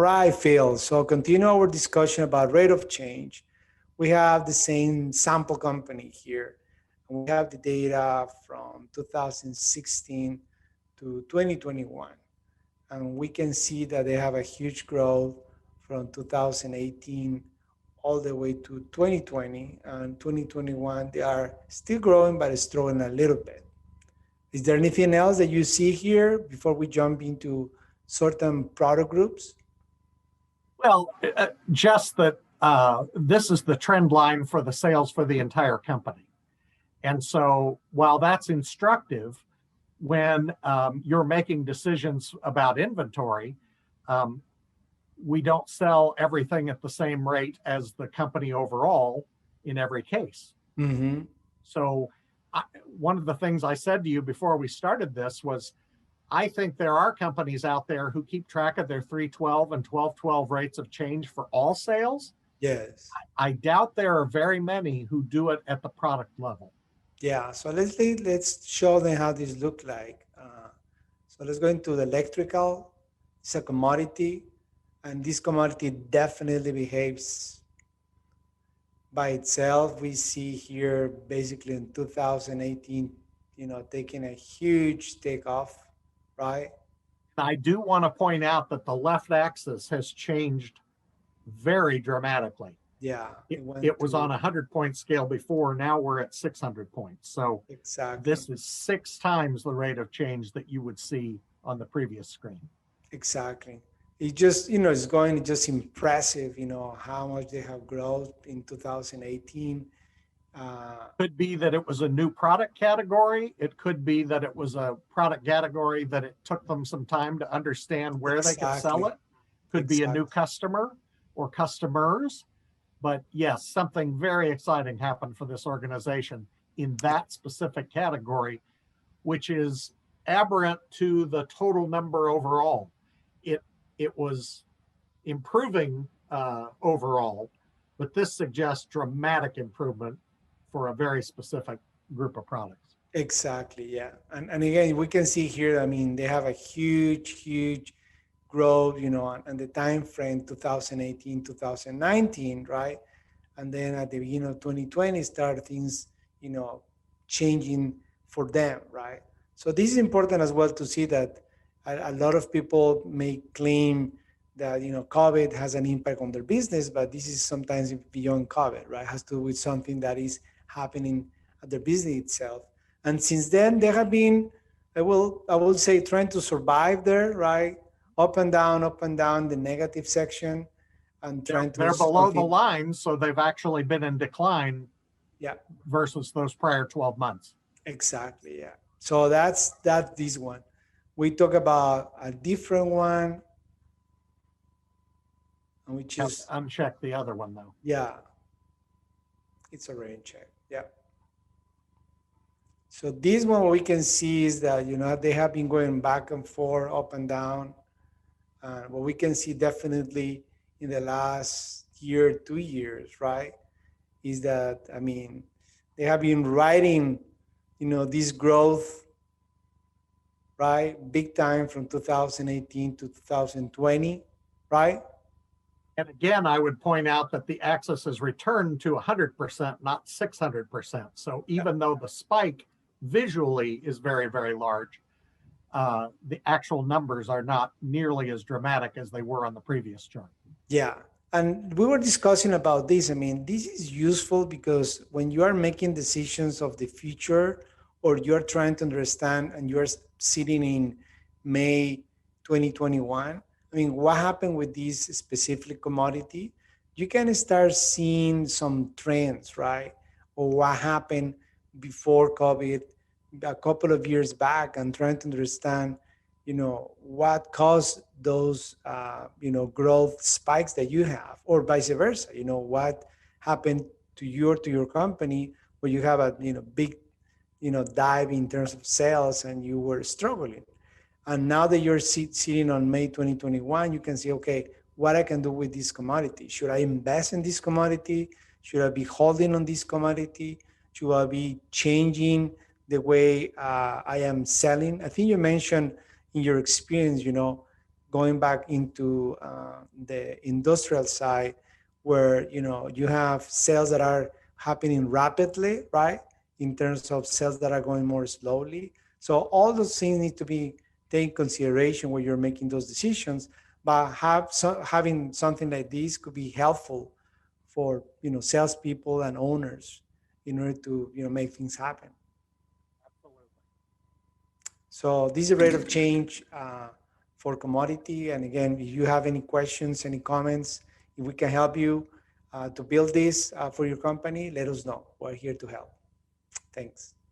right, Phil. So continue our discussion about rate of change. We have the same sample company here. And we have the data from 2016 to 2021. And we can see that they have a huge growth from 2018 all the way to 2020. And 2021, they are still growing, but it's growing a little bit. Is there anything else that you see here before we jump into certain product groups? Well, just that this is the trend line for the sales for the entire company. And so while that's instructive, when you're making decisions about inventory, we don't sell everything at the same rate as the company overall in every case. Mm-hmm. So one of the things I said to you before we started this was, I think there are companies out there who keep track of their 312 and 1212 rates of change for all sales. Yes. I doubt there are very many who do it at the product level. Yeah, so let's show them how this look like. So let's go into the electrical. It's a commodity, and this commodity definitely behaves by itself. We see here basically in 2018, taking a huge takeoff, right? I do want to point out that the left axis has changed very dramatically. Yeah. It was on a 100-point scale before. Now we're at 600 points. So exactly. This is 6 times the rate of change that you would see on the previous screen. Exactly. It just, it's going just impressive, how much they have grown in 2018. Could be that it was a new product category. It could be that it was a product category that it took them some time to understand where they could sell it. Could be a new customer or customers. But yes, something very exciting happened for this organization in that specific category, which is aberrant to the total number overall. It was improving overall, but this suggests dramatic improvement for a very specific group of products. Exactly, yeah. And again, we can see here, they have a huge growth, on the time frame 2018, 2019, right? And then at the beginning of 2020, start things, changing for them, right? So this is important as well to see that a lot of people may claim that, COVID has an impact on their business, but this is sometimes beyond COVID, right? It has to do with something that is happening at their business itself. And since then, they have been, I will say, trying to survive there, right? Up and down, the negative section, and trying to. They're below the line, so they've actually been in decline. Yeah. Versus those prior 12 months. Exactly. Yeah. So that's this one. We talk about a different one, and we just uncheck the other one though. Yeah. It's already checked. Yeah. So this one, what we can see is that, they have been going back and forth, up and down. What we can see definitely in the last year, 2 years, right, is that, they have been riding, this growth, right, big time from 2018 to 2020, right? And again, I would point out that the axis has returned to 100%, not 600%. So even though the spike visually is very, very large, the actual numbers are not nearly as dramatic as they were on the previous chart. Yeah. And we were discussing about this. This is useful because when you are making decisions of the future, or you're trying to understand and you're sitting in May 2021, what happened with this specific commodity? You can start seeing some trends, right? Or what happened before COVID, a couple of years back, and trying to understand, what caused those, growth spikes that you have, or vice versa. What happened to your company where you have a, big, dive in terms of sales and you were struggling. And now that you're sitting on May 2021, you can say, okay, what I can do with this commodity? Should I invest in this commodity? Should I be holding on this commodity? Should I be changing the way I am selling? I think you mentioned in your experience, going back into the industrial side, where you have sales that are happening rapidly, right? In terms of sales that are going more slowly. So all those things need to be taken consideration when you're making those decisions. But having something like this could be helpful for salespeople and owners in order to make things happen. So this is a rate of change for commodity. And again, if you have any questions, any comments, if we can help you to build this for your company, let us know. We're here to help. Thanks.